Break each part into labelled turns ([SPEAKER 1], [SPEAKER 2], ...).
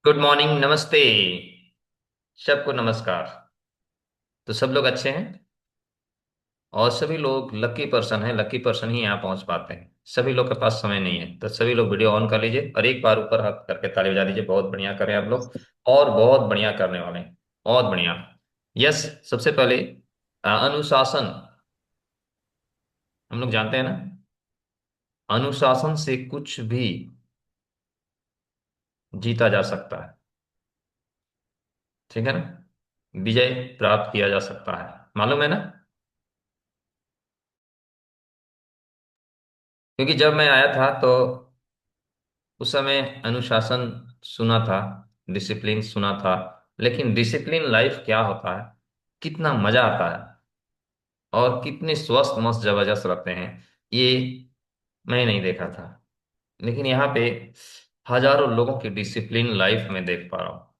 [SPEAKER 1] Good morning, नमस्ते। सबको नमस्कार। तो सब लोग अच्छे हैं और सभी लोग लकी पर्सन हैं। लकी पर्सन ही यहाँ पहुंच पाते हैं। सभी लोग के पास समय नहीं है, तो सभी लोग वीडियो ऑन कर लीजिए और एक बार ऊपर हाथ करके ताली बजा दीजिए। बहुत बढ़िया करें आप लोग, और बहुत बढ़िया करने वाले हैं। बहुत बढ़िया। यस। सबसे पहले अनुशासन। हम लोग जानते हैं ना, अनुशासन से कुछ भी जीता जा सकता है। ठीक है ना, विजय प्राप्त किया जा सकता है। मालूम है ना। क्योंकि जब मैं आया था तो उस समय अनुशासन सुना था, डिसिप्लिन सुना था, लेकिन डिसिप्लिन लाइफ क्या होता है, कितना मजा आता है और कितने स्वस्थ मस्त जबरदस्त रहते हैं, ये मैं नहीं देखा था। लेकिन यहाँ पे हजारों लोगों की डिसिप्लिन लाइफ में देख पा रहा हूँ।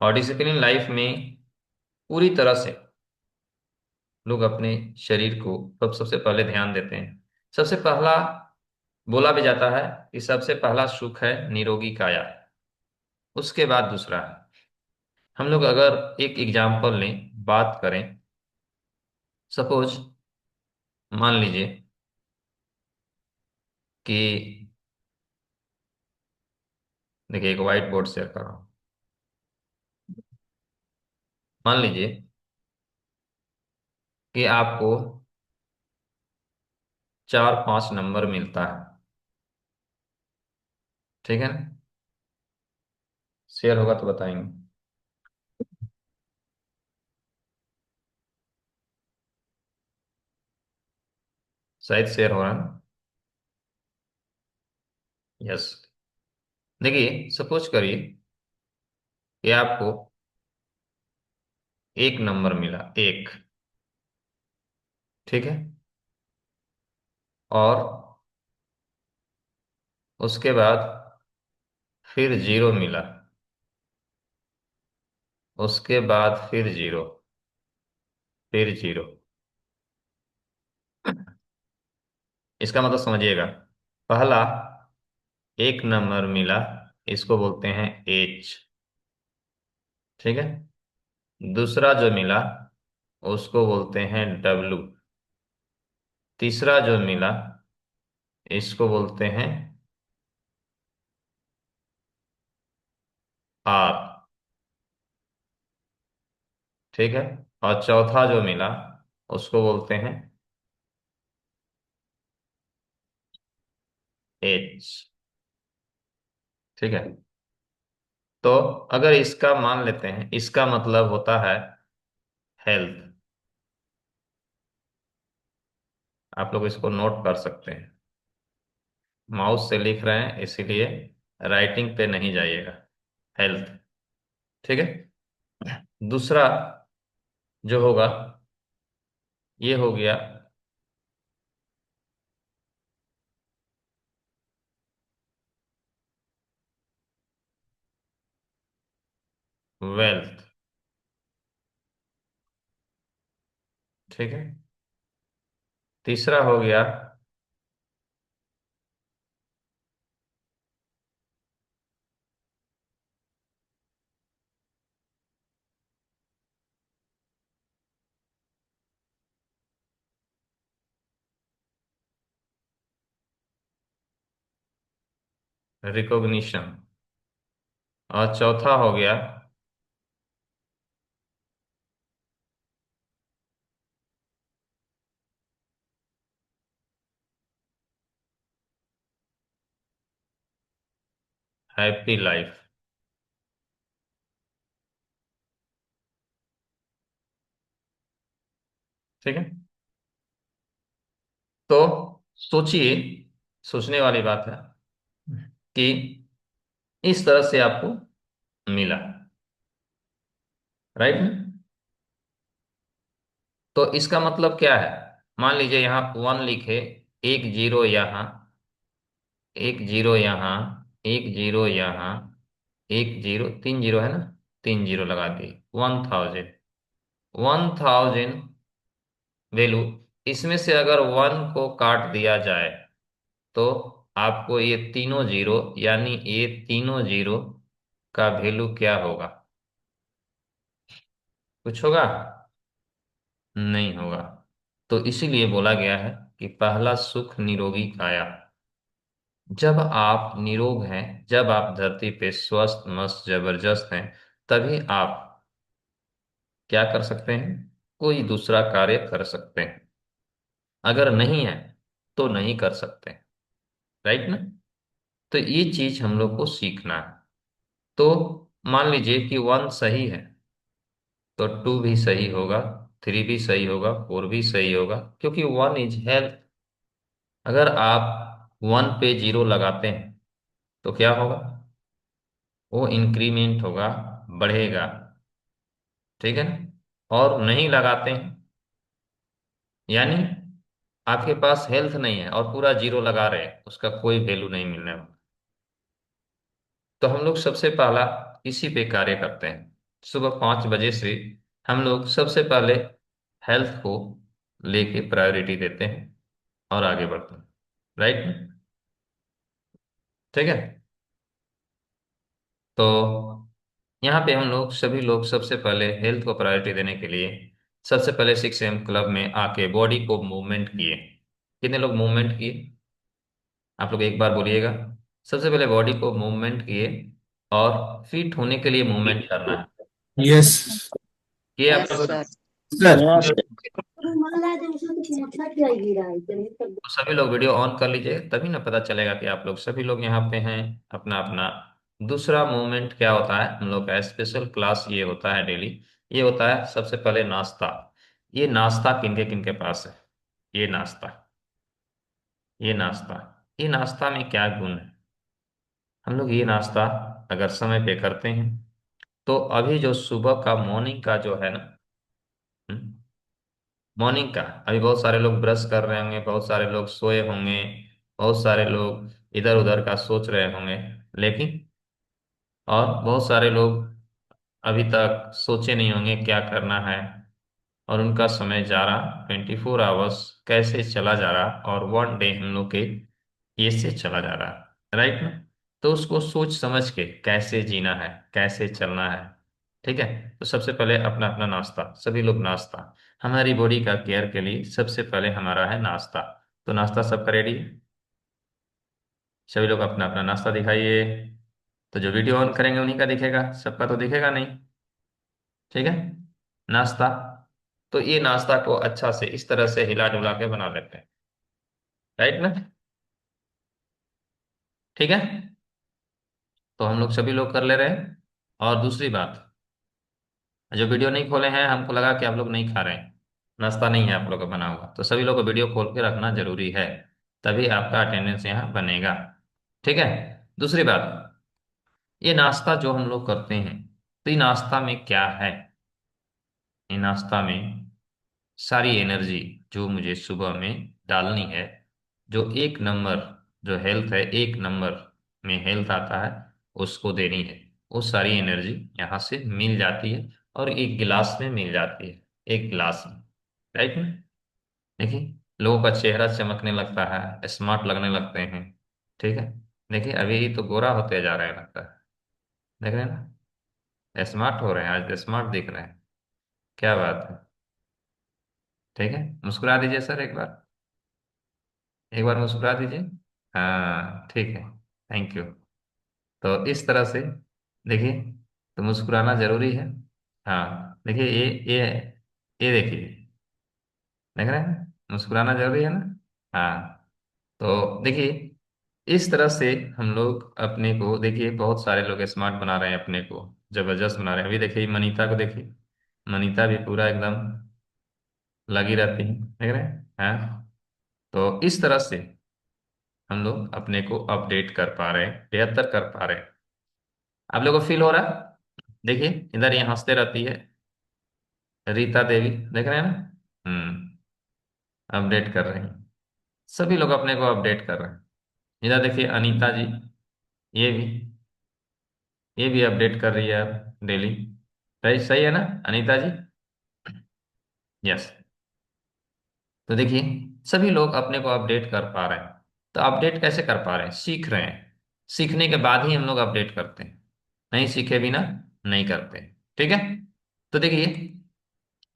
[SPEAKER 1] और डिसिप्लिन लाइफ में पूरी तरह से लोग अपने शरीर को सबसे पहले ध्यान देते हैं। सबसे पहला बोला भी जाता है कि सबसे पहला सुख है निरोगी काया, उसके बाद दूसरा है। हम लोग अगर एक एग्जाम्पल लें, बात करें, सपोज मान लीजिए कि देखिए, एक व्हाइट बोर्ड शेयर कर रहा हूं। मान लीजिए कि आपको 4-5 नंबर मिलता है। ठीक है ना, शेयर होगा तो बताएंगे। शायद शेयर हो रहा है ना। यस। देखिए, सपोज करिए कि आपको एक नंबर मिला, एक। ठीक है। और उसके बाद फिर जीरो मिला, उसके बाद फिर जीरो, फिर जीरो। इसका मतलब समझिएगा। पहला एक नंबर मिला, इसको बोलते हैं एच। ठीक है। दूसरा जो मिला उसको बोलते हैं डब्लू। तीसरा जो मिला इसको बोलते हैं आर। ठीक है। और चौथा जो मिला उसको बोलते हैं एच। ठीक है। तो अगर इसका मान लेते हैं, इसका मतलब होता है हेल्थ। आप लोग इसको नोट कर सकते हैं। माउस से लिख रहे हैं इसीलिए राइटिंग पे नहीं जाइएगा। हेल्थ। ठीक है। दूसरा जो होगा, ये हो गया वेल्थ। ठीक है। तीसरा हो गया रिकॉग्निशन। और चौथा हो गया हैप्पी लाइफ। ठीक है। तो सोचिए, सोचने वाली बात है कि इस तरह से आपको मिला, राइट। तो इसका मतलब क्या है। मान लीजिए यहाँ वन लिखे, एक जीरो यहाँ, एक जीरो यहाँ, एक जीरो यहाँ, एक जीरो, तीन जीरो है ना, तीन जीरो लगा दिए। 1000, 1000 वैल्यू। इसमें से अगर वन को काट दिया जाए तो आपको ये तीनों जीरो, यानी ये तीनों जीरो का वैल्यू क्या होगा? कुछ होगा? नहीं होगा। तो इसीलिए बोला गया है कि पहला सुख निरोगी काया। जब आप निरोग हैं, जब आप धरती पे स्वस्थ मस्त जबरदस्त हैं, तभी आप क्या कर सकते हैं? कोई दूसरा कार्य कर सकते हैं। अगर नहीं है तो नहीं कर सकते। राइट ना? तो ये चीज हम लोग को सीखना है। तो मान लीजिए कि वन सही है, तो टू भी सही होगा, थ्री भी सही होगा, फोर भी सही होगा, क्योंकि वन इज हेल्थ। अगर आप वन पे जीरो लगाते हैं तो क्या होगा? वो इंक्रीमेंट होगा, बढ़ेगा। ठीक है ना? और नहीं लगाते हैं, यानी आपके पास हेल्थ नहीं है और पूरा जीरो लगा रहे हैं, उसका कोई वैल्यू नहीं मिलने वाला। तो हम लोग सबसे पहला इसी पे कार्य करते हैं। सुबह 5 बजे से हम लोग सबसे पहले हेल्थ को लेके प्रायोरिटी देते हैं और आगे बढ़ते हैं। राइट? ठीक है। तो यहाँ पे हम लोग सभी लोग सबसे पहले हेल्थ को प्रायोरिटी देने के लिए सबसे पहले 6 AM क्लब में आके बॉडी को मूवमेंट किए। कितने लोग मूवमेंट किए? आप लोग एक बार बोलिएगा। सबसे पहले बॉडी को मूवमेंट किए, और फिट होने के लिए मूवमेंट करना है।
[SPEAKER 2] यस
[SPEAKER 1] किए आप
[SPEAKER 3] यस
[SPEAKER 1] लोग?
[SPEAKER 3] सर।
[SPEAKER 2] सर।
[SPEAKER 1] तो सभी लोग वीडियो ऑन कर लीजिए, तभी ना पता चलेगा कि आप लोग सभी लोग यहाँ पे हैं अपना अपना। दूसरा मूवमेंट क्या होता है हम लोग का स्पेशल क्लास, ये होता है डेली। ये होता है सबसे पहले नाश्ता। ये नाश्ता किनके किनके पास है? ये नाश्ता, ये नाश्ता, ये नाश्ता में क्या गुण है? हम लोग ये नाश्ता अगर समय पे करते हैं, तो अभी जो सुबह का मॉर्निंग का जो है ना, मॉर्निंग का, अभी बहुत सारे लोग ब्रश कर रहे होंगे, बहुत सारे लोग सोए होंगे, बहुत सारे लोग इधर उधर का सोच रहे होंगे, लेकिन और बहुत सारे लोग अभी तक सोचे नहीं होंगे क्या करना है। और उनका समय जा रहा 24 आवर्स कैसे चला जा रहा, और वन डे हम लोग के ये से चला जा रहा है। राइट ना? तो उसको सोच समझ के कैसे जीना है, कैसे चलना है। ठीक है। तो सबसे पहले अपना अपना नाश्ता, सभी लोग नाश्ता। हमारी बॉडी का केयर के लिए सबसे पहले हमारा है नाश्ता। तो नाश्ता सबका रेडी है? सभी लोग अपना अपना नाश्ता दिखाइए। तो जो वीडियो ऑन करेंगे उन्हीं का दिखेगा, सबका तो दिखेगा नहीं। ठीक है। नाश्ता। तो ये नाश्ता को अच्छा से इस तरह से हिला डुला के बना लेते हैं। राइट ना? ठीक है। तो हम लोग सभी लोग कर ले रहे हैं। और दूसरी बात, जो वीडियो नहीं खोले हैं, हमको लगा कि आप लोग नहीं खा रहे हैं, नाश्ता नहीं है आप लोग का बना हुआ, तो सभी लोग को वीडियो खोल के रखना जरूरी है, तभी आपका अटेंडेंस यहाँ बनेगा। ठीक है। दूसरी बात, ये नाश्ता जो हम लोग करते हैं, तो ये नाश्ता में क्या है? ये नाश्ता में सारी एनर्जी जो मुझे सुबह में डालनी है, जो एक नंबर, जो हेल्थ है, एक नंबर में हेल्थ आता है, उसको देनी है। वो सारी एनर्जी यहाँ से मिल जाती है, और एक गिलास में मिल जाती है, एक गिलास में। राइट में? देखिए, लोगों का चेहरा चमकने लगता है, स्मार्ट लगने लगते हैं। ठीक है। देखिए, अभी तो गोरा होते जा रहे हैं लगता है। देख रहे हैं ना, स्मार्ट हो रहे हैं, आज स्मार्ट दिख रहे हैं। क्या बात है। ठीक है। मुस्कुरा दीजिए सर एक बार, एक बार मुस्कुरा दीजिए। हाँ ठीक है, थैंक यू। तो इस तरह से देखिए, तो मुस्कुराना जरूरी है। हाँ देखिए, ये देखिए, देख रहे हैं, मुस्कुराना जरूरी है ना। हाँ। तो देखिए, इस तरह से हम लोग अपने को, देखिए बहुत सारे लोग स्मार्ट बना रहे हैं अपने को, जबरदस्त बना रहे हैं। अभी देखिए मनीता को देखिए, मनीता भी पूरा एकदम लगी रहती है, देख रहे हैं। हाँ। तो इस तरह से हम लोग अपने को अपडेट कर पा रहे हैं, बेहतर कर पा रहे हैं। आप लोगों को फील हो रहा है? देखिए, इधर ये हंसते रहती है, रीता देवी, देख रहे हैं ना। अपडेट कर रहे हैं, सभी लोग अपने को अपडेट कर रहे हैं। इधर देखिए अनीता जी, ये भी ये भी अपडेट कर रही है अब डेली। सही सही है ना अनीता जी? यस। तो देखिए, सभी लोग अपने को अपडेट कर पा रहे हैं। तो अपडेट कैसे कर पा रहे हैं? सीख रहे हैं। सीखने के बाद ही हम लोग अपडेट करते हैं। नहीं सीखे बिना नहीं करते। ठीक है। तो देखिए,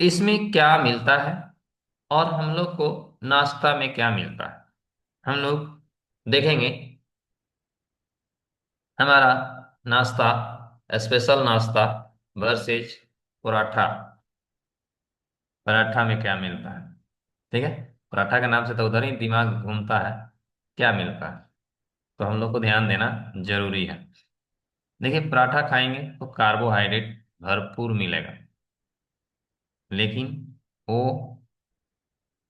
[SPEAKER 1] इसमें क्या मिलता है और हम लोग को नाश्ता में क्या मिलता है, हम लोग देखेंगे। हमारा नाश्ता, स्पेशल नाश्ता वर्सेज पराठा। पराठा में क्या मिलता है? ठीक है। पराठा के नाम से तो उधर ही दिमाग घूमता है, क्या मिलता है। तो हम लोग को ध्यान देना जरूरी है। देखिए, पराठा खाएंगे तो कार्बोहाइड्रेट भरपूर मिलेगा, लेकिन वो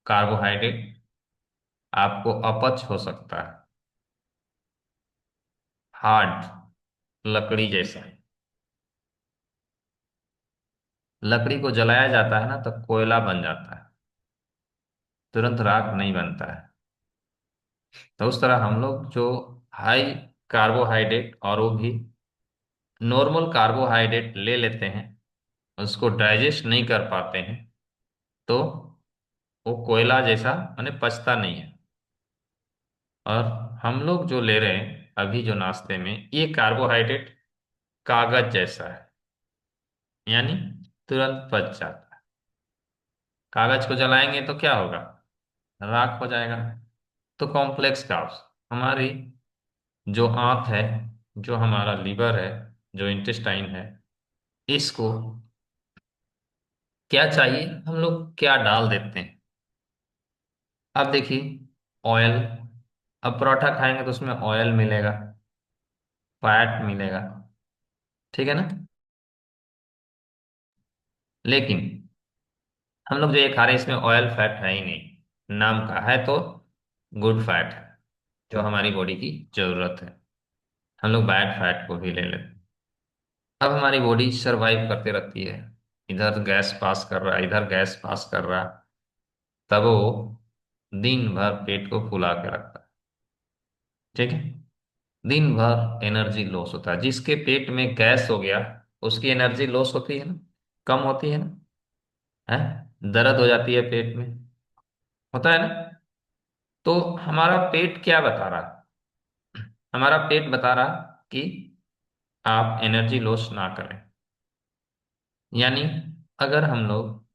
[SPEAKER 1] कार्बोहाइड्रेट आपको अपच हो सकता है, हार्ड, लकड़ी जैसा। लकड़ी को जलाया जाता है ना तो कोयला बन जाता है, तुरंत राख नहीं बनता है। तो उस तरह हम लोग जो हाई कार्बोहाइड्रेट और वो भी नॉर्मल कार्बोहाइड्रेट ले लेते हैं, उसको डाइजेस्ट नहीं कर पाते हैं, तो वो कोयला जैसा माने पचता नहीं है। और हम लोग जो ले रहे हैं अभी जो नाश्ते में, ये कार्बोहाइड्रेट कागज जैसा है, यानी तुरंत पच जाता है। कागज को जलाएंगे तो क्या होगा? राख हो जाएगा। तो कॉम्प्लेक्स कार्ब्स, हमारी जो आंत है, जो हमारा लीवर है, जो इंटेस्टाइन है, इसको क्या चाहिए, हम लोग क्या डाल देते हैं। अब देखिए, ऑयल। अब परोठा खाएंगे तो उसमें ऑयल मिलेगा, फैट मिलेगा। ठीक है ना। लेकिन हम लोग जो ये खा रहे हैं इसमें ऑयल फैट है ही नहीं, नाम का है तो गुड फैट है, जो हमारी बॉडी की जरूरत है। हम लोग बैड फैट को भी ले लेते हैं। अब हमारी बॉडी सरवाइव करते रहती है, इधर गैस पास कर रहा है, इधर गैस पास कर रहा है, तब वो दिन भर पेट को फुला के रखता है। ठीक है। दिन भर एनर्जी लॉस होता है, जिसके पेट में गैस हो गया उसकी एनर्जी लॉस होती है ना, कम होती है ना, है, दर्द हो जाती है पेट में, होता है ना। तो हमारा पेट क्या बता रहा है? हमारा पेट बता रहा कि आप एनर्जी लॉस ना करें। यानी अगर हम लोग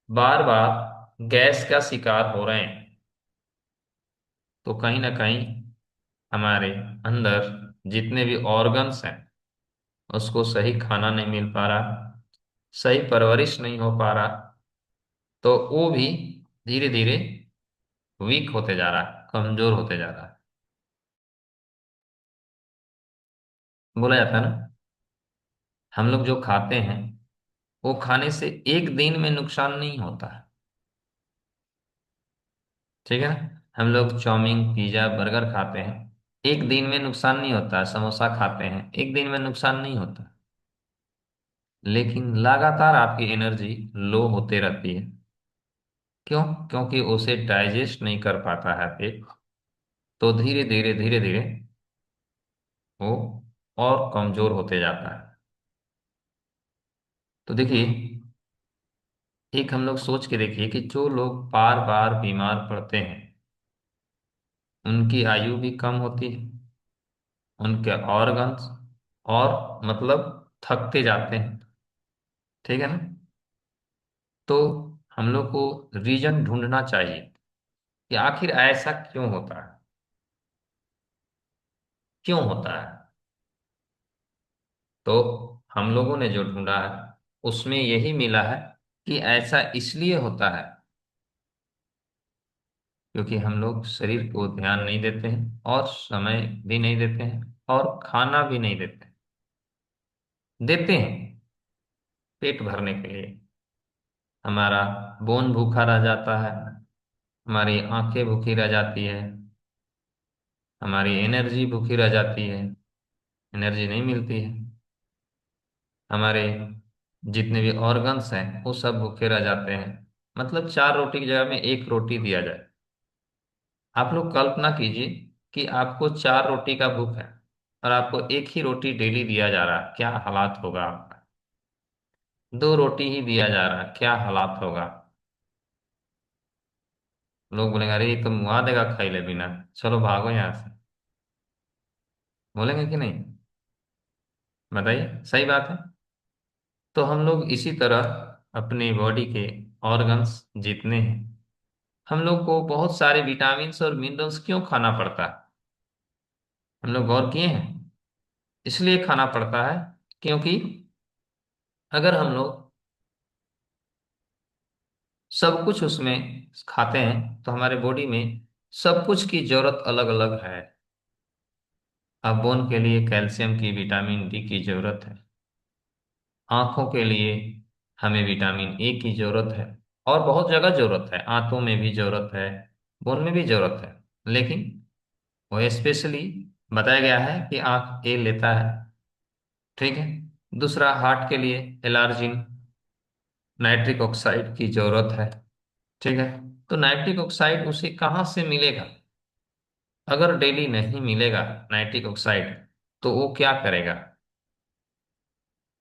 [SPEAKER 1] बार बार गैस का शिकार हो रहे हैं, तो कहीं ना कहीं हमारे अंदर जितने भी ऑर्गन्स हैं उसको सही खाना नहीं मिल पा रहा, सही परवरिश नहीं हो पा रहा, तो वो भी धीरे धीरे वीक होते जा रहा है, कमजोर होते जा रहा है। बोला जाता है ना, हम लोग जो खाते हैं वो खाने से एक दिन में नुकसान नहीं होता है। ठीक है ना। हम लोग चाउमीन, पिज्जा, बर्गर खाते हैं, एक दिन में नुकसान नहीं होता है। समोसा खाते हैं, एक दिन में नुकसान नहीं होता। लेकिन लगातार आपकी एनर्जी लो होते रहती है। क्यों? क्योंकि उसे डाइजेस्ट नहीं कर पाता है पेट, तो धीरे धीरे धीरे धीरे वो और कमजोर होते जाता है। तो देखिए, एक हम लोग सोच के देखिए कि जो लोग बार बार बीमार पड़ते हैं उनकी आयु भी कम होती है, उनके ऑर्गन्स और मतलब थकते जाते हैं। ठीक है ना। तो हम लोग को रीजन ढूंढना चाहिए कि आखिर ऐसा क्यों होता है, क्यों होता है। तो हम लोगों ने जो ढूंढा है उसमें यही मिला है कि ऐसा इसलिए होता है क्योंकि हम लोग शरीर को ध्यान नहीं देते हैं और समय भी नहीं देते हैं और खाना भी नहीं देते। देते हैं पेट भरने के लिए, हमारा बोन भूखा रह जाता है, हमारी आंखें भूखी रह जाती है, हमारी एनर्जी भूखी रह जाती है, एनर्जी नहीं मिलती है, हमारे जितने भी ऑर्गन्स हैं वो सब भूखे रह जाते हैं। मतलब चार रोटी की जगह में एक रोटी दिया जाए, आप लोग कल्पना कीजिए कि आपको चार रोटी का भूख है और आपको एक ही रोटी डेली दिया जा रहा है, क्या हालात होगा आपका? दो रोटी ही दिया जा रहा है, क्या हालात होगा? लोग बोलेंगे अरे ये तो मुआ देगा खाई ले बिना, चलो भागो यहाँ से, बोलेंगे कि नहीं? बताइए, सही बात है। तो हम लोग इसी तरह अपनी बॉडी के ऑर्गन्स जितने हैं, हम लोग को बहुत सारे विटामिन्स और मिनरल्स क्यों खाना पड़ता है? हम लोग गौर किए हैं? इसलिए खाना पड़ता है क्योंकि अगर हम लोग सब कुछ उसमें खाते हैं तो हमारे बॉडी में सब कुछ की जरूरत अलग अलग है। अब बोन के लिए कैल्शियम की, विटामिन डी की जरूरत है। आंखों के लिए हमें विटामिन ए की जरूरत है। और बहुत जगह जरूरत है, आंतों में भी जरूरत है, बोन में भी जरूरत है। लेकिन वो स्पेशली बताया गया है कि आंख ए लेता है। ठीक है। दूसरा, हार्ट के लिए एलार्जिन, नाइट्रिक ऑक्साइड की जरूरत है। ठीक है। तो नाइट्रिक ऑक्साइड उसे कहाँ से मिलेगा? अगर डेली नहीं मिलेगा नाइट्रिक ऑक्साइड, तो वो क्या करेगा?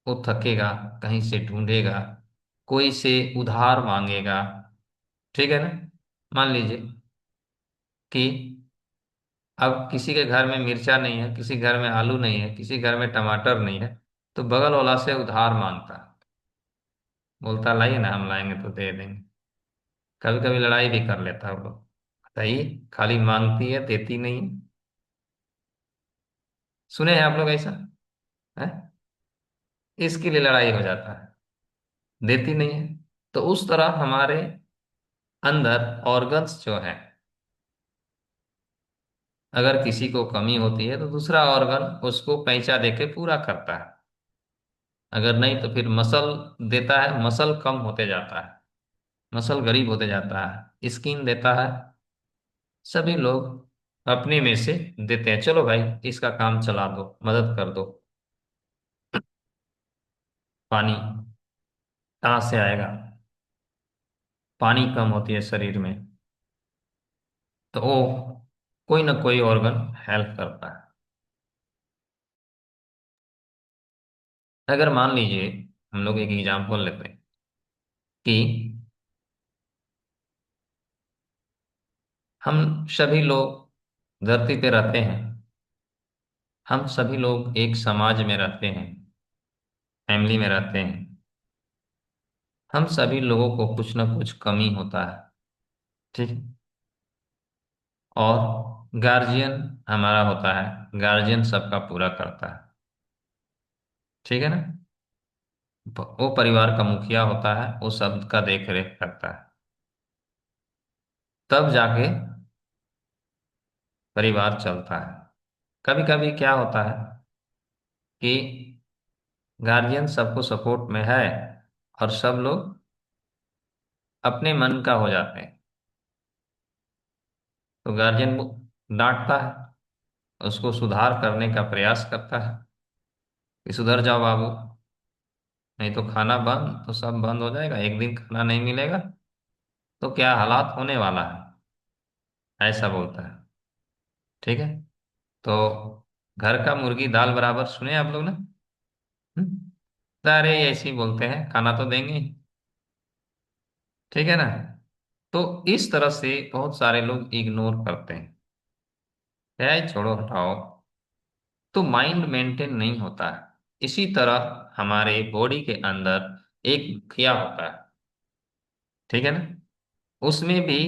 [SPEAKER 1] वो थकेगा, कहीं से ढूंढेगा, कोई से उधार मांगेगा। ठीक है ना? मान लीजिए कि अब किसी के घर में मिर्चा नहीं है, किसी घर में आलू नहीं है, किसी घर में टमाटर नहीं है, तो बगल वाला से उधार मांगता, बोलता लाइए ना, हम लाएंगे तो दे देंगे। कभी कभी लड़ाई भी कर लेता है वो लोग। बताइए, खाली मांगती है, देती नहीं है। सुने हैं आप लोग ऐसा? है? इसके लिए लड़ाई हो जाता है, देती नहीं है। तो उस तरह हमारे अंदर ऑर्गन्स जो है, अगर किसी को कमी होती है तो दूसरा ऑर्गन उसको पैंचा देके पूरा करता है। अगर नहीं तो फिर मसल देता है, मसल कम होते जाता है, मसल गरीब होते जाता है, स्किन देता है। सभी लोग अपने में से देते हैं, चलो भाई इसका काम चला दो, मदद कर दो। पानी कहाँ से आएगा? पानी कम होती है शरीर में, तो वो कोई ना कोई ऑर्गन हेल्प करता है। अगर मान लीजिए, हम लोग एक एग्जांपल लेते हैं कि हम सभी लोग धरती पे रहते हैं, हम सभी लोग एक समाज में रहते हैं, फैमिली में रहते हैं। हम सभी लोगों को कुछ ना कुछ कमी होता है। ठीक है? और गार्जियन हमारा होता है, गार्जियन सबका पूरा करता है। ठीक है ना? वो परिवार का मुखिया होता है, वो सबका देख रेख करता है। तब जाके परिवार चलता है। कभी कभी क्या होता है कि गार्जियन सबको सपोर्ट में है और सब लोग अपने मन का हो जाते हैं, तो गार्जियन डांटता है, उसको सुधार करने का प्रयास करता है कि सुधर जाओ बाबू, नहीं तो खाना बंद, तो सब बंद हो जाएगा, एक दिन खाना नहीं मिलेगा तो क्या हालात होने वाला है, ऐसा बोलता है। ठीक है। तो घर का मुर्गी दाल बराबर, सुने आप लोग ना? हम्म? अरे ऐसे ही बोलते हैं, खाना तो देंगे ही। ठीक है ना? तो इस तरह से बहुत सारे लोग इग्नोर करते हैं, है छोड़ो हटाओ, तो माइंड मेंटेन नहीं होता है। इसी तरह हमारे बॉडी के अंदर एक मुखिया होता है। ठीक है ना? उसमें भी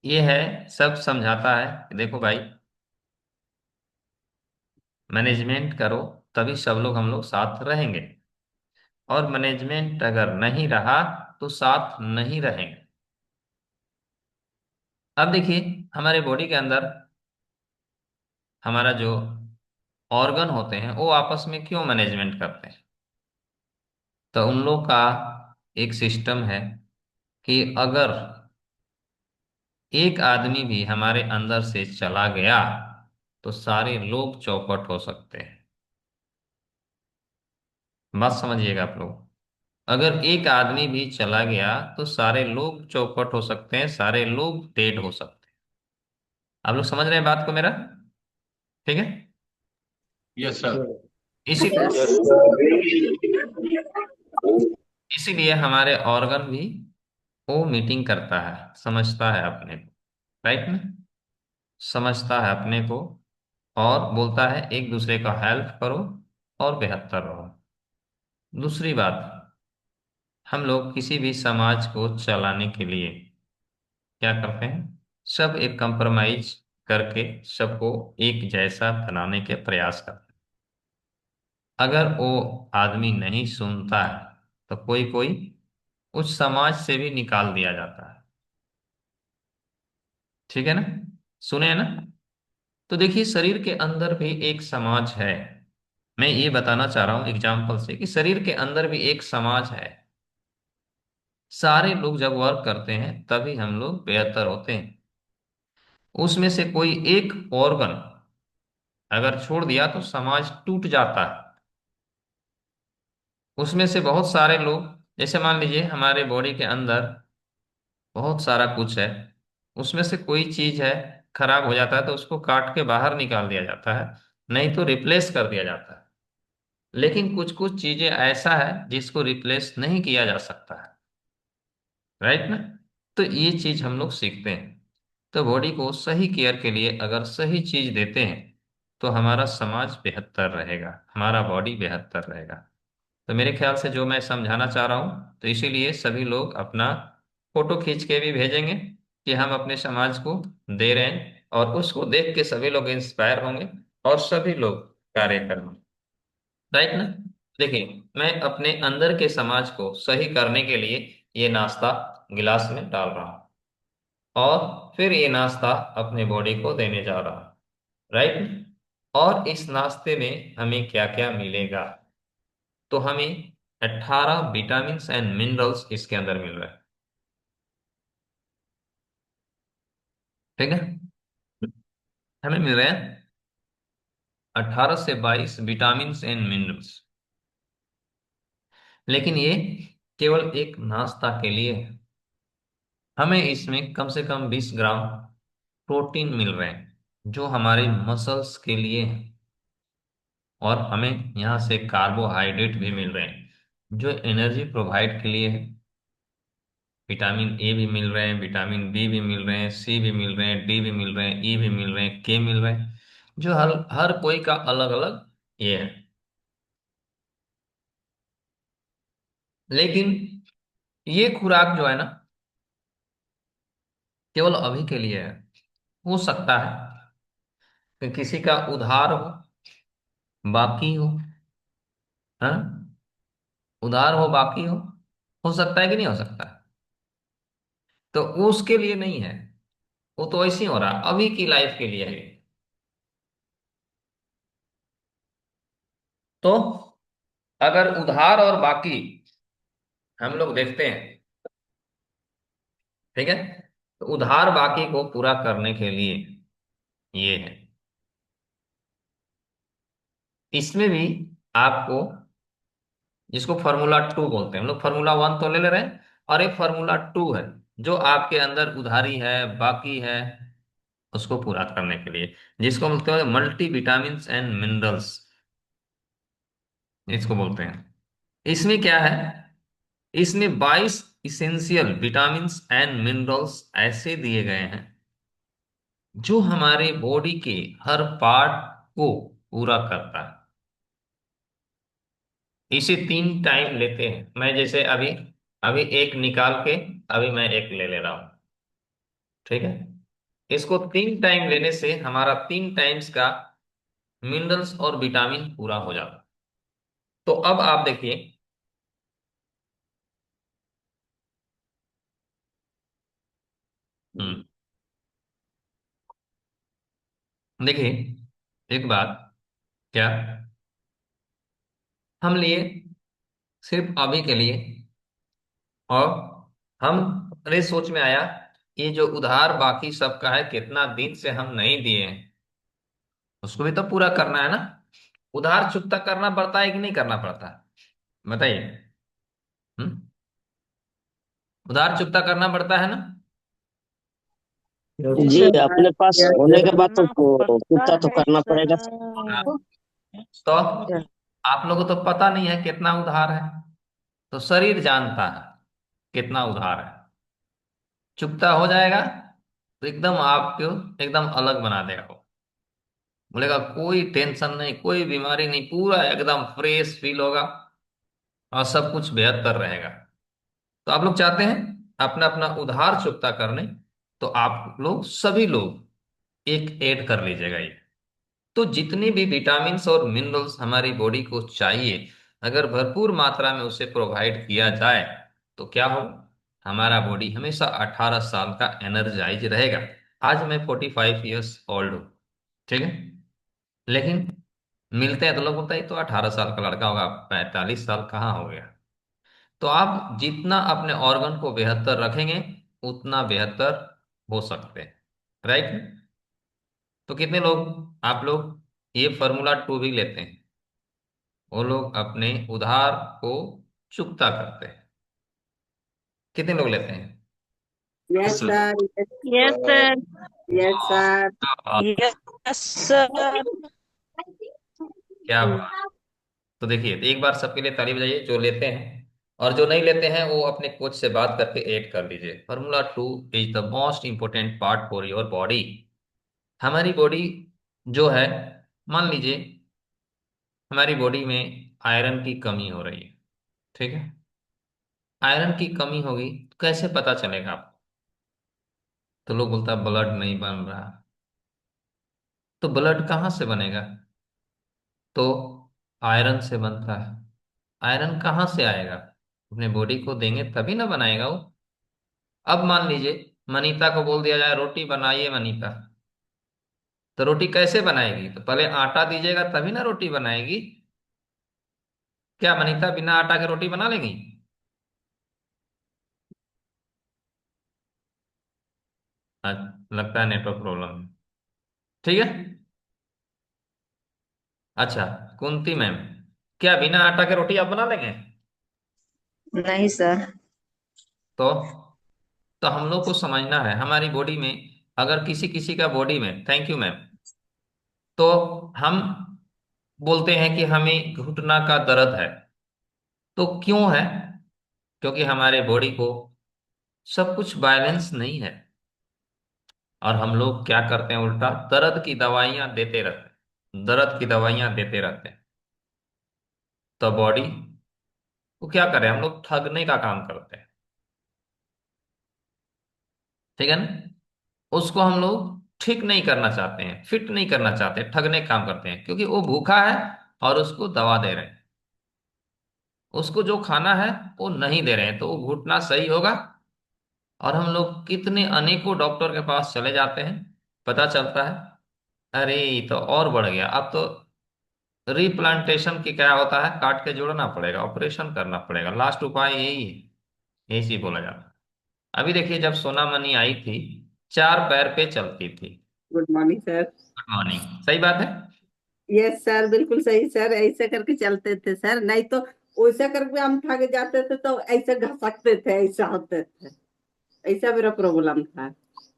[SPEAKER 1] ये है, सब समझाता है कि देखो भाई, मैनेजमेंट करो, तभी सब लोग हम लोग साथ रहेंगे। और मैनेजमेंट अगर नहीं रहा तो साथ नहीं रहेंगे। अब देखिए, हमारे बॉडी के अंदर हमारा जो ऑर्गन होते हैं वो आपस में क्यों मैनेजमेंट करते हैं? तो उन लोग का एक सिस्टम है कि अगर एक आदमी भी हमारे अंदर से चला गया तो सारे लोग चौपट हो सकते हैं। बात समझिएगा आप लोग, अगर एक आदमी भी चला गया तो सारे लोग चौपट हो सकते हैं, सारे लोग डेड हो सकते हैं। आप लोग समझ रहे हैं बात को मेरा? ठीक है।
[SPEAKER 2] Yes sir.
[SPEAKER 1] इसीलिए
[SPEAKER 2] यस।
[SPEAKER 1] इसीलिए हमारे ऑर्गन भी वो मीटिंग करता है, समझता है अपने को। राइट में? समझता है अपने को और बोलता है एक दूसरे का हेल्प करो और बेहतर रहो। दूसरी बात, हम लोग किसी भी समाज को चलाने के लिए क्या करते हैं, सब एक कंप्रोमाइज करके सबको एक जैसा बनाने के प्रयास करते हैं। अगर वो आदमी नहीं सुनता है तो कोई कोई उस समाज से भी निकाल दिया जाता है। ठीक है ना? सुने हैं ना? तो देखिए, शरीर के अंदर भी एक समाज है। मैं ये बताना चाह रहा हूं एग्जाम्पल से कि शरीर के अंदर भी एक समाज है। सारे लोग जब वर्क करते हैं तभी हम लोग बेहतर होते हैं। उसमें से कोई एक ऑर्गन अगर छोड़ दिया तो समाज टूट जाता है। उसमें से बहुत सारे लोग, जैसे मान लीजिए हमारे बॉडी के अंदर बहुत सारा कुछ है, उसमें से कोई चीज है, खराब हो जाता है तो उसको काट के बाहर निकाल दिया जाता है, नहीं तो रिप्लेस कर दिया जाता है। लेकिन कुछ कुछ चीजें ऐसा है जिसको रिप्लेस नहीं किया जा सकता है। राइट ना? तो ये चीज हम लोग सीखते हैं। तो बॉडी को सही केयर के लिए अगर सही चीज देते हैं तो हमारा समाज बेहतर रहेगा, हमारा बॉडी बेहतर रहेगा। तो मेरे ख्याल से जो मैं समझाना चाह रहा हूँ, तो इसीलिए सभी लोग अपना फोटो खींच के भी भेजेंगे कि हम अपने समाज को दे रहे हैं, और उसको देख के सभी लोग इंस्पायर होंगे और सभी लोग कार्य करेंगे। राइट ना? देखिए, मैं अपने अंदर के समाज को सही करने के लिए ये नाश्ता गिलास में डाल रहा हूँ, और फिर ये नाश्ता अपने बॉडी को देने जा रहा हूँ। राइट? और इस नाश्ते में हमें क्या क्या मिलेगा? तो हमें 18 विटामिन एंड मिनरल्स इसके अंदर मिल रहा है। ठीक है? हमें मिल रहे हैं 18 से 22 विटामिन एंड मिनरल्स। लेकिन ये केवल एक नाश्ता के लिए है। हमें इसमें कम से कम 20 ग्राम प्रोटीन मिल रहे हैं जो हमारे मसल्स के लिए हैं। और हमें यहाँ से कार्बोहाइड्रेट भी मिल रहे हैं जो एनर्जी प्रोवाइड के लिए है। विटामिन ए भी मिल रहे हैं, विटामिन बी भी मिल रहे हैं, सी भी मिल रहे हैं, डी भी मिल रहे हैं, ई भी मिल रहे हैं, के मिल रहे हैं, जो हर हर कोई का अलग अलग ये है। लेकिन ये खुराक जो है ना, केवल अभी के लिए है। हो सकता है कि किसी का उधार हो, बाकी हो। हाँ, उधार हो, बाकी हो सकता है कि नहीं हो सकता है? तो उसके लिए नहीं है, वो तो ऐसे ही हो रहा, अभी की लाइफ के लिए है। तो अगर उधार और बाकी हम लोग देखते हैं, ठीक है, तो उधार बाकी को पूरा करने के लिए ये है। इसमें भी आपको, जिसको फार्मूला 2 बोलते हैं, हम लोग फार्मूला 1 तो ले रहे हैं, और एक फार्मूला 2 है जो आपके अंदर उधारी है, बाकी है, उसको पूरा करने के लिए, जिसको बोलते हैं मल्टी विटामिन एंड मिनरल्स, इसको बोलते हैं। इसमें क्या है, इसमें 22 इसेंशियल विटामिन्स एंड मिनरल्स ऐसे दिए गए हैं जो हमारे बॉडी के हर पार्ट को पूरा करता है। इसे 3 टाइम लेते हैं। मैं जैसे अभी अभी एक निकाल के अभी मैं एक ले रहा हूं। ठीक है? इसको 3 टाइम लेने से हमारा 3 टाइम्स का मिनरल्स और विटामिन पूरा हो जाता है। तो अब आप देखिए। हम्म देखिए, एक बात, क्या हम लिए सिर्फ अभी के लिए, और हम अरे सोच में आया, ये जो उधार बाकी सबका है, कितना दिन से हम नहीं दिए हैं, उसको भी तो पूरा करना है ना। उधार चुकता करना पड़ता है कि नहीं करना पड़ता है? बताइए। हम्म उधार चुकता करना पड़ता है ना?
[SPEAKER 3] जी
[SPEAKER 2] जी,
[SPEAKER 3] सर।
[SPEAKER 2] अपने पास होने के बाद तो
[SPEAKER 3] करना पड़ता
[SPEAKER 2] चुकता तो
[SPEAKER 3] है
[SPEAKER 2] करना पड़ेगा।
[SPEAKER 1] हाँ,
[SPEAKER 3] सर।
[SPEAKER 1] तो आप लोगों को तो पता नहीं है कितना उधार है, तो शरीर जानता है कितना उधार है। चुकता हो जाएगा तो एकदम आपको एकदम अलग बना देगा वो। बोलेगा कोई टेंशन नहीं, कोई बीमारी नहीं, पूरा एकदम फ्रेश फील होगा और सब कुछ बेहतर रहेगा। तो आप लोग चाहते हैं अपना अपना उधार चुकता करने, तो आप लोग सभी लोग एक ऐड कर लीजिएगा ये। तो जितनी भी विटामिन्स और मिनरल्स हमारी बॉडी को चाहिए, अगर भरपूर मात्रा में उसे प्रोवाइड किया जाए, तो क्या हो, हमारा बॉडी हमेशा 18 साल का एनर्जाइज रहेगा। आज मैं 45 ईयर्स ओल्ड हूँ, ठीक है, लेकिन मिलते हैं तो लोग बोलते हैं "ये तो 18 साल का लड़का होगा, 45 साल कहाँ हो गया"। तो आप जितना अपने ऑर्गन को बेहतर रखेंगे, उतना बेहतर हो सकते हैं, राइट। तो कितने लोग, आप लोग ये फार्मूला 2 भी लेते हैं, वो लोग अपने उधार को चुकता करते हैं, कितने लोग लेते हैं?
[SPEAKER 2] Yes
[SPEAKER 3] yes
[SPEAKER 2] sir.
[SPEAKER 3] Sir.
[SPEAKER 4] Yes sir.
[SPEAKER 3] Yes
[SPEAKER 1] वाह,
[SPEAKER 3] सर।
[SPEAKER 1] क्या बात,
[SPEAKER 4] यस सर।
[SPEAKER 1] क्या बात। तो देखिए, तो एक बार सबके लिए ताली बजाइए जो लेते हैं, और जो नहीं लेते हैं वो अपने कोच से बात करके ऐड कर लीजिए। Formula 2 is the most important part for your body. हमारी बॉडी जो है, मान लीजिए हमारी बॉडी में आयरन की कमी हो रही है, ठीक है, आयरन की कमी होगी तो कैसे पता चलेगा आपको? तो लोग बोलता है ब्लड नहीं बन रहा। तो ब्लड कहाँ से बनेगा? तो आयरन से बनता है। आयरन कहाँ से आएगा? अपने बॉडी को देंगे तभी ना बनाएगा वो। अब मान लीजिए मनीता को बोल दिया जाए रोटी बनाइए मनीता, तो रोटी कैसे बनाएगी? तो पहले आटा दीजिएगा तभी ना रोटी बनाएगी। क्या मनीता बिना आटा के रोटी बना लेंगी? लगता है नेटवर्क प्रॉब्लम है, ठीक है। अच्छा, कुंती मैम, क्या बिना आटा के रोटी आप बना लेंगे?
[SPEAKER 3] नहीं सर।
[SPEAKER 1] तो तो हम लोग को समझना है हमारी बॉडी में, अगर किसी किसी का बॉडी में, थैंक यू मैम, तो हम बोलते हैं कि हमें घुटना का दर्द है। तो क्यों है? क्योंकि हमारे बॉडी को सब कुछ बैलेंस नहीं है, और हम लोग क्या करते हैं, उल्टा दर्द की दवाइयां देते रहते हैं, दर्द की दवाइयां देते रहते हैं। तो बॉडी को क्या करें, हम लोग ठगने का काम करते हैं, ठीक है ना। उसको हम लोग ठीक नहीं करना चाहते हैं, फिट नहीं करना चाहते, ठगने का काम करते हैं, क्योंकि वो भूखा है और उसको दवा दे रहे हैं। उसको जो खाना है वो नहीं दे रहे हैं, तो वो घुटना सही होगा। और हम लोग कितने अनेकों डॉक्टर के पास चले जाते हैं, पता चलता है अरे ये तो और बढ़ गया, अब तो रिप्लांटेशन की क्या होता है, काट के जोड़ना पड़ेगा, ऑपरेशन करना पड़ेगा, लास्ट उपाय यही है, यही चीज बोला जाता है। अभी देखिए, जब सोना मनी आई थी, 4 पैर पे चलती थी।
[SPEAKER 3] Good morning sir.
[SPEAKER 1] Good morning, सही बात है।
[SPEAKER 3] यस सर, बिल्कुल सही सर, ऐसे करके चलते थे सर, नहीं तो वैसा करके हम थक जाते थे तो ऐसे घसकते थे, ऐसा होते थे। ऐसा मेरा प्रॉब्लम था।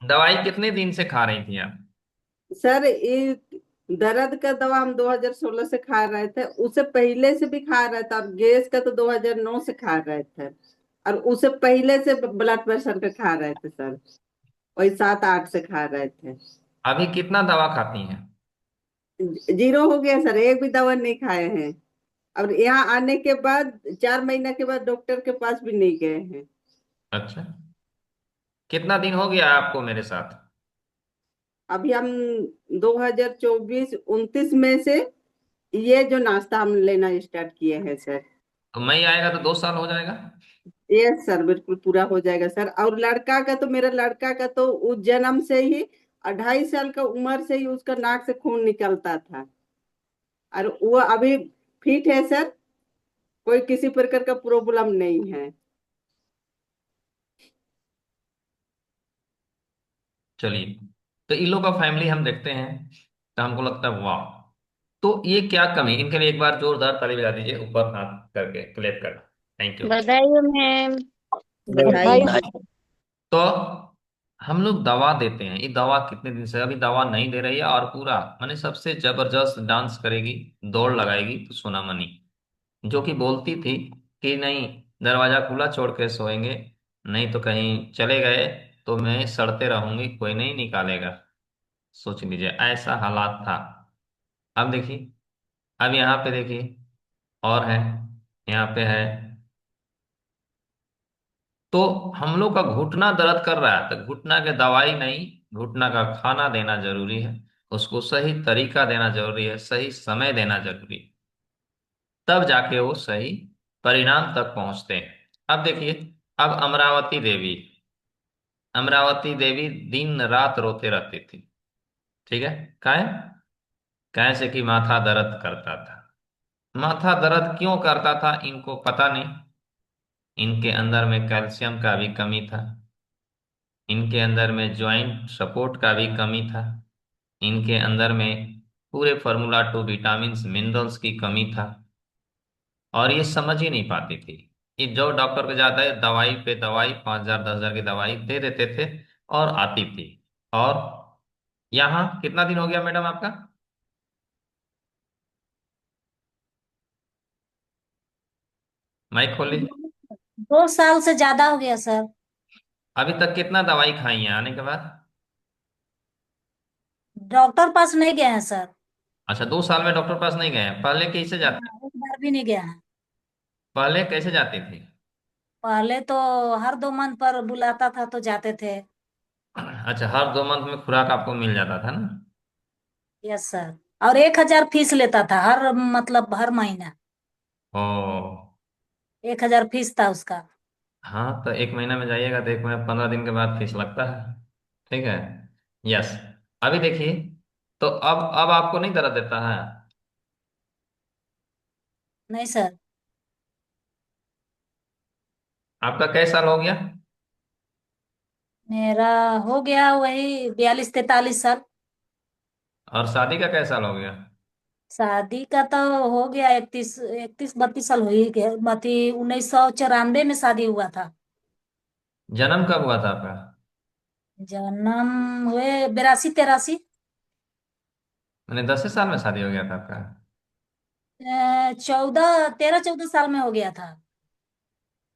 [SPEAKER 1] दवाई कितने दिन से खा रही थी आप?
[SPEAKER 3] सर ये दर्द का दवा हम 2016 से खा रहे थे, उससे पहले से भी खा रहे थे, और गैस का तो 2009 से खा रहे थे, और उससे पहले से ब्लड प्रेशर का खा रहे थे सर, वही 7-8 से खा रहे थे।
[SPEAKER 1] अभी कितना दवा खाती हैं?
[SPEAKER 3] जीरो हो गया सर, एक भी दवा नहीं खाए हैं। और यहाँ आने के बाद 4 महीना के बाद डॉक्टर के पास भी नहीं गए हैं।
[SPEAKER 1] अच्छा, कितना दिन हो गया आपको मेरे साथ?
[SPEAKER 3] अभी हम 2024-29 में से ये जो नाश्ता हम लेना स्टार्ट किए हैं सर।
[SPEAKER 1] तो मई आएगा तो 2 साल हो जाएगा।
[SPEAKER 3] यस सर, बिल्कुल पूरा हो जाएगा सर। और लड़का का तो, मेरा लड़का का तो उस जन्म से ही 2.5 साल का उम्र से ही उसका नाक से खून निकलता था, और वो अभी फिट है सर, कोई किसी प्रकार का प्रॉब्लम नहीं है।
[SPEAKER 1] चलिए, तो इन लोग का फैमिली हम देखते हैं, तो हमको लगता है वाह। तो ये क्या कमी, इनके लिए एक बार जोरदार ताली बजा दीजिए, ऊपर हाथ करके क्लैप करना। Thank you.
[SPEAKER 4] बधाई मैम।
[SPEAKER 3] बधाई।
[SPEAKER 1] तो हम लोग दवा देते हैं, ये दवा कितने दिन से अभी दवा नहीं दे रही है, और पूरा माने सबसे जबरदस्त डांस करेगी, दौड़ लगाएगी, तो सोना मनी, जो कि बोलती थी कि नहीं, दरवाजा खुला छोड़ के सोएंगे, नहीं तो कहीं चले गए तो मैं सड़ते रहूंगी, कोई नहीं निकालेगा। सोच लीजिए ऐसा हालात था। अब देखिए, अब यहाँ पे देखिए, और है, यहाँ पे है। तो हम लोग का घुटना दर्द कर रहा है तो घुटना के दवाई नहीं, घुटना का खाना देना जरूरी है। उसको सही तरीका देना जरूरी है, सही समय देना जरूरी है। तब जाके वो सही परिणाम तक पहुंचते हैं। अब देखिए, अब अमरावती देवी दिन रात रोते रहती थी। ठीक है। काहे? कैसे कि माथा दर्द करता था। माथा दर्द क्यों करता था इनको पता नहीं। इनके अंदर में कैल्शियम का भी कमी था, इनके अंदर में ज्वाइंट सपोर्ट का भी कमी था, इनके अंदर में पूरे फार्मूला 2 विटामिन्स मिनरल्स की कमी था। और ये समझ ही नहीं पाती थी। ये जो डॉक्टर के जाता है, दवाई पे दवाई, 5,000 10,000 की दवाई दे देते थे और आती थी। और यहाँ कितना दिन हो गया मैडम आपका? माइक खोली।
[SPEAKER 5] 2 साल से ज्यादा हो गया सर।
[SPEAKER 1] अभी तक कितना दवाई खाई है आने के बाद?
[SPEAKER 5] डॉक्टर पास नहीं गए हैं सर।
[SPEAKER 1] अच्छा, 2 साल में डॉक्टर पास नहीं गए हैं। पहले कैसे जाते?
[SPEAKER 5] हाँ, एक बार भी नहीं गया है।
[SPEAKER 1] पहले कैसे जाती थी?
[SPEAKER 5] पहले तो हर 2 मंथ पर बुलाता था तो जाते थे।
[SPEAKER 1] अच्छा, हर 2 मंथ में खुराक आपको मिल जाता था ना?
[SPEAKER 5] Yes sir. और 1,000 फीस लेता था हर मतलब हर महीना।
[SPEAKER 1] ओ।
[SPEAKER 5] 1,000 फीस था उसका।
[SPEAKER 1] हाँ, तो 1 महीना में जाइएगा तो 1 महीना 15 दिन के बाद फीस लगता है। ठीक है। यस। अभी देखिए, तो अब आपको नहीं दर्द देता है?
[SPEAKER 5] नहीं सर।
[SPEAKER 1] आपका कैसा साल हो गया?
[SPEAKER 5] मेरा हो गया वही 42-43 साल।
[SPEAKER 1] और शादी का कैसा साल हो गया?
[SPEAKER 5] शादी का तो हो गया 31-32 साल हो ही गया। बाकी 1994 में शादी हुआ था।
[SPEAKER 1] जन्म कब हुआ था आपका?
[SPEAKER 5] जन्म हुए 82-83।
[SPEAKER 1] 10 साल में शादी हो गया था आपका?
[SPEAKER 5] 13-14 साल में हो गया था।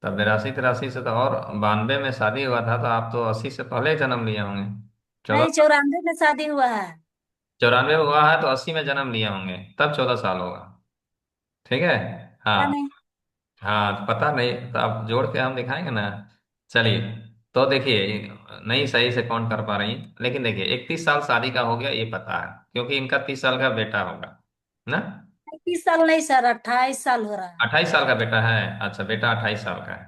[SPEAKER 1] तब 82 83 से तो, और 92 में शादी हुआ था तो आप तो 80 से पहले जन्म लिए होंगे। चौदह।
[SPEAKER 5] नहीं, 94 में शादी हुआ है।
[SPEAKER 1] 94 में हुआ है तो 80 में जन्म लिए होंगे, तब 14 साल होगा। ठीक है।
[SPEAKER 5] क्या
[SPEAKER 1] हाँ।
[SPEAKER 5] नहीं।
[SPEAKER 1] हाँ, पता नहीं तो आप जोड़ के हम दिखाएंगे ना। चलिए। तो देखिए, नहीं सही से काउंट कर पा रही, लेकिन देखिए 31 साल शादी का हो गया ये पता है, क्योंकि इनका 30 साल का बेटा होगा ना।
[SPEAKER 5] 31 साल नहीं सर, 28 साल हो रहा है।
[SPEAKER 1] 28 साल का बेटा है। अच्छा, बेटा 28 साल का है।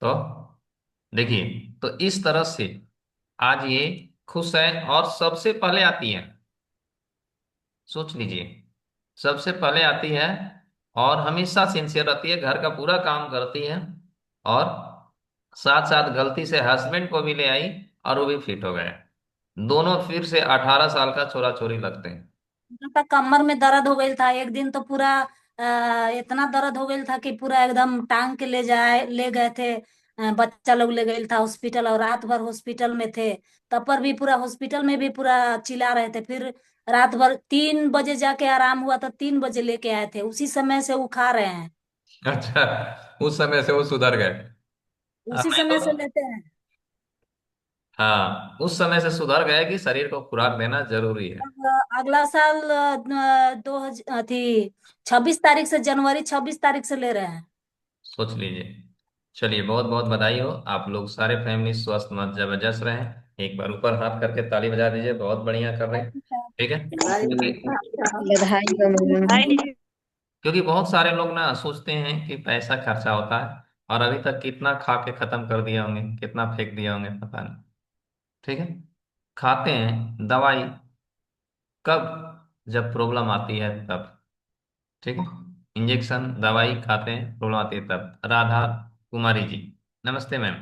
[SPEAKER 1] तो देखिए, तो इस तरह से आज ये खुश है और सबसे पहले आती है। सोच लीजिए, सबसे पहले आती है और हमेशा सिंसियर रहती है, घर का पूरा काम करती है। और साथ साथ गलती से हस्बैंड को भी ले आई और वो भी फिट हो गए। दोनों फिर से 18 साल का छोरा छोरी लगते हैं।
[SPEAKER 5] उनका कमर में दर्द हो गई था एक दिन तो पूरा इतना दर्द हो गई था कि पूरा एकदम टांग के ले गए थे। बच्चा लोग ले गए था हॉस्पिटल और रात भर हॉस्पिटल में थे। तब पर भी पूरा हॉस्पिटल में भी पूरा चिल्ला रहे थे। फिर रात भर 3 बजे जाके आराम हुआ तो 3 बजे लेके आए थे, उसी समय से वो खा रहे हैं।
[SPEAKER 1] अच्छा, उस समय से वो सुधर गए।
[SPEAKER 5] उसी
[SPEAKER 1] नहीं
[SPEAKER 5] समय से
[SPEAKER 1] तो,
[SPEAKER 5] लेते हैं।
[SPEAKER 1] हाँ, उस समय से सुधर गए कि शरीर को खुराक देना जरूरी है।
[SPEAKER 5] अब अगला साल दो हजार थी 26 तारीख से, जनवरी 26 तारीख से ले रहे हैं।
[SPEAKER 1] सोच लीजिए। चलिए, बहुत बहुत बधाई हो, आप लोग सारे फैमिली स्वस्थ मस्त जबरदस्त रहें। एक बार ऊपर हाथ करके ताली बजा दीजिए, बहुत बढ़िया कर रहे हैं। ठीक है।
[SPEAKER 3] बधाई
[SPEAKER 1] क्योंकि
[SPEAKER 4] बधाई हो मैडम।
[SPEAKER 1] क्योंकि बहुत सारे लोग ना सोचते हैं कि पैसा खर्चा होता है, और अभी तक कितना खा के खत्म कर दिया होंगे, कितना फेंक दिया होंगे पता नहीं। ठीक है। खाते हैं दवाई कब? जब प्रॉब्लम आती है तब। ठीक है। इंजेक्शन दवाई खाते हैं, प्रॉब्लम आती है तब। राधा कुमारी जी, नमस्ते ma'am.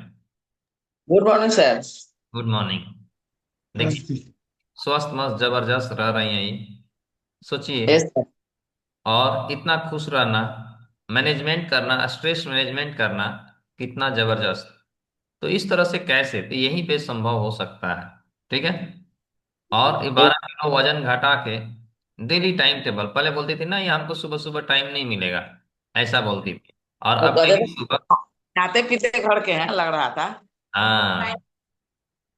[SPEAKER 2] Good morning sir.
[SPEAKER 1] Good morning. देखिए, स्वस्थ मस्त जबरदस्त रह रही हैं ये, सोचिए।
[SPEAKER 2] Yes sir.
[SPEAKER 1] और इतना खुश रहना, मैनेजमेंट करना, स्ट्रेस मैनेजमेंट करना, कितना जबरदस्त। तो इस तरह से कैसे, तो यहीं पे संभव हो सकता है। ठीक है। और ये 12 किलो वजन घटा के डेली टाइम टेबल, पहले बोलती थी ना ये हमको सुबह सुबह टाइम नहीं मिलेगा, ऐसा बोलती थी। और
[SPEAKER 2] वो
[SPEAKER 1] अब
[SPEAKER 2] कहते
[SPEAKER 1] डेली
[SPEAKER 2] थे
[SPEAKER 1] सुबह।
[SPEAKER 2] खाते पीते घर के हैं लग रहा था।
[SPEAKER 1] हाँ,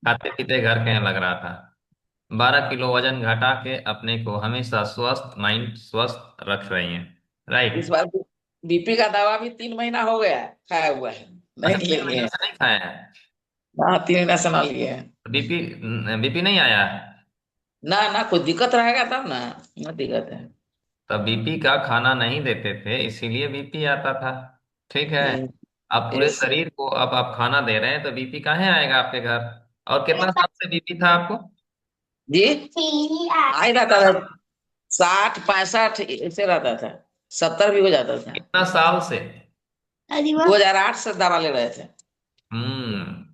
[SPEAKER 1] खाते पीते घर के हैं लग रहा था। 12 किलो वजन घटा के अपने को हमेशा स्वस्थ, माइंड स्वस्थ रख रही हैं।
[SPEAKER 2] इस
[SPEAKER 1] राइट।
[SPEAKER 2] बार बीपी का दवा भी 3 महीना हो गया है खाया हुआ है,
[SPEAKER 1] अच्छा,
[SPEAKER 2] नहीं
[SPEAKER 1] 3 महीने
[SPEAKER 2] लिए।
[SPEAKER 1] से नहीं खाए हैं?
[SPEAKER 2] हाँ, 3 महीना से ना लिए हैं।
[SPEAKER 1] बीपी बीपी नहीं आया है?
[SPEAKER 2] ना ना, कुछ दिक्कत रहेगा तब ना। ना दिक्कत है।
[SPEAKER 1] तब बीपी का खाना नहीं देते थे, इसीलिए बीपी आता था। ठीक है।
[SPEAKER 2] हम्म,
[SPEAKER 1] अब पूरे
[SPEAKER 2] यस।
[SPEAKER 1] शरीर को अब आप खाना दे रहे हैं तो बीपी काहे आएगा आपके घर? और कितना साल से बीपी था आपको?
[SPEAKER 2] जी, आ ही रहता था। 60 65 ऐसे रहता था। 70 भी हो जाता था।
[SPEAKER 1] कितना साल से?
[SPEAKER 2] 2008 से दवा ले रहे थे।
[SPEAKER 1] हम्म।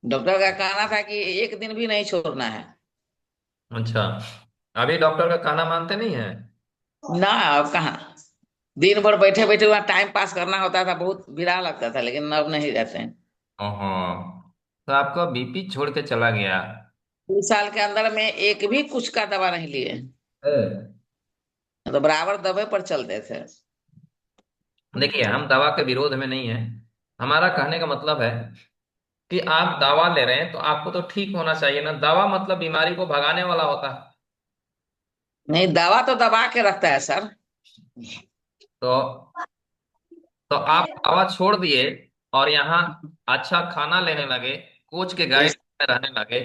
[SPEAKER 2] डॉक्टर का कहना था कि एक दिन भी नहीं छोड़ना है।
[SPEAKER 1] अच्छा, अभी डॉक्टर का कहना मानते नहीं है?
[SPEAKER 2] ना, अब कहाँ। दिन भर बैठे बैठे वहाँ टाइम पास करना होता था, बहुत बिरा लगता था, लेकिन अब नहीं रहते हैं।
[SPEAKER 1] ओहो, तो आपका बीपी छोड़ के चला गया?
[SPEAKER 2] 2 साल के अंदर में एक भी कुछ का दवा नहीं लिए।
[SPEAKER 1] है।
[SPEAKER 2] तो बराबर दबे पर चलते थे।
[SPEAKER 1] देखिए, हम दवा के विरोध में नहीं है। हमारा कहने का मतलब है कि आप दवा ले रहे हैं तो आपको तो ठीक होना चाहिए ना। दवा मतलब बीमारी को भगाने वाला होता है।
[SPEAKER 2] नहीं, दवा तो दबा के रखता है सर।
[SPEAKER 1] तो आप दवा छोड़ दिए और यहाँ अच्छा खाना लेने लगे, कोच के गाइड
[SPEAKER 2] इस-
[SPEAKER 1] में रहने लगे,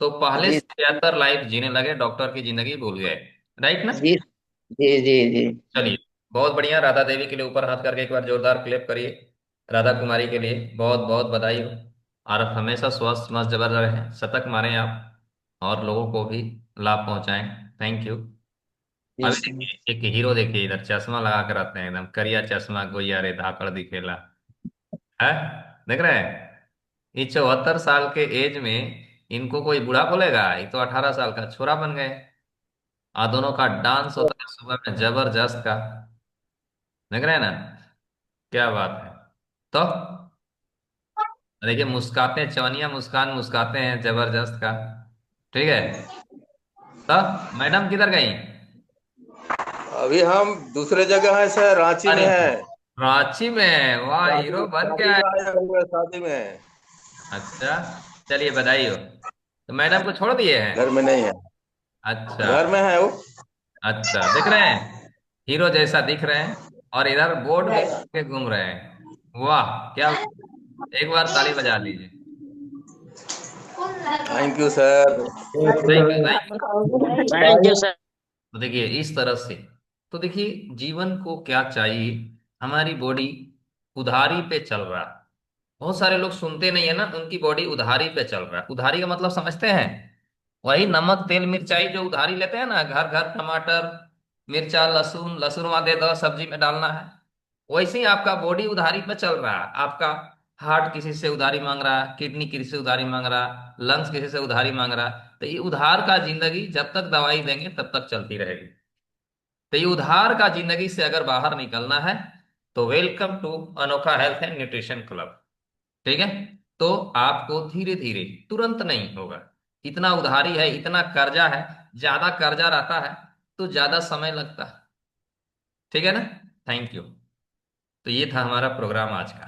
[SPEAKER 1] तो पहले
[SPEAKER 2] जी
[SPEAKER 1] से बेहतर लाइफ जीने लगे, डॉक्टर की जिंदगी भूल गए। राइट ना?
[SPEAKER 2] जी जी जी जी।
[SPEAKER 1] चलिए, बहुत बढ़िया। राधा देवी के लिए ऊपर हाथ करके एक बार जोरदार क्लेप करिए। राधा कुमारी के लिए बहुत बहुत बधाई हो। और आप हमेशा स्वस्थ मस्त जबर रहें, शतक मारें आप, और लोगों को भी लाभ पहुंचाएं। Thank you.
[SPEAKER 2] जी
[SPEAKER 1] अभी
[SPEAKER 2] सर।
[SPEAKER 1] देखिए, एक हीरो देखिए इधर, चश्मा लगा कर आते हैं, एकदम करिया चश्मा, गोइया रे धाकड़ दिखेला। है, देख रहे हैं? ये 74 साल के एज में इनको कोई बूढ़ा बोलेगा? ये तो 18 साल का छोरा बन गए। और दोनों का डांस होता है सुबह में जबरदस्त का। देख रहे हैं ना? क्या बात है। तो देखिए, मुस्काते हैं, चवनिया मुस्कान मुस्काते हैं जबरदस्त का। ठीक है। तब मैडम किधर गई?
[SPEAKER 6] अभी हम दूसरे जगह हैं सर, रांची में
[SPEAKER 1] अरे,
[SPEAKER 6] है।
[SPEAKER 1] रांची में? वाह,
[SPEAKER 6] शादी
[SPEAKER 1] हीरो बन
[SPEAKER 6] शादी
[SPEAKER 1] गया है।
[SPEAKER 6] में आया हुआ है, शादी में।
[SPEAKER 1] अच्छा, चलिए बधाई हो। तो मैडम को छोड़ दिए हैं?
[SPEAKER 6] घर में नहीं है।
[SPEAKER 1] अच्छा।
[SPEAKER 6] घर में है वो।
[SPEAKER 1] अच्छा, दिख रहे हैं? हीरो जैसा दिख रहे हैं। और इधर बोर्ड भी के घूम रहे हैं। वाह, क्या! एक बार ताली बजा लीजिए।
[SPEAKER 6] Thank you sir.
[SPEAKER 1] Thank you, thank you.
[SPEAKER 2] Thank you sir.
[SPEAKER 1] तो देखिए, इस तरह से, तो देखिए जीवन को क्या चाहिए। हमारी बॉडी उधारी पे चल रहा है। बहुत सारे लोग सुनते नहीं है ना, उनकी बॉडी उधारी पे चल रहा है। उधारी का मतलब समझते हैं? वही नमक तेल मिर्चाई जो उधारी लेते हैं ना, घर घर टमाटर मिर्चा लहसुन, लहसुन वहां दे दो, सब्जी में डालना है। वैसे ही आपका बॉडी उधारी पे चल रहा है। आपका हार्ट किसी से उधारी मांग रहा है, किडनी किसी से उधारी मांग रहा है, लंग्स किसी से उधारी मांग रहा है। तो ये उधार का जिंदगी जब तक दवाई देंगे तब तक चलती रहेगी। तो ये उधार का जिंदगी से अगर बाहर निकलना है तो वेलकम टू अनोखा हेल्थ एंड न्यूट्रिशन क्लब। ठीक है। तो आपको धीरे धीरे, तुरंत नहीं होगा। इतना उधारी है, इतना कर्जा है, ज्यादा कर्जा रहता है तो ज्यादा समय लगता है। ठीक है ना? Thank you. तो ये था हमारा प्रोग्राम आज का।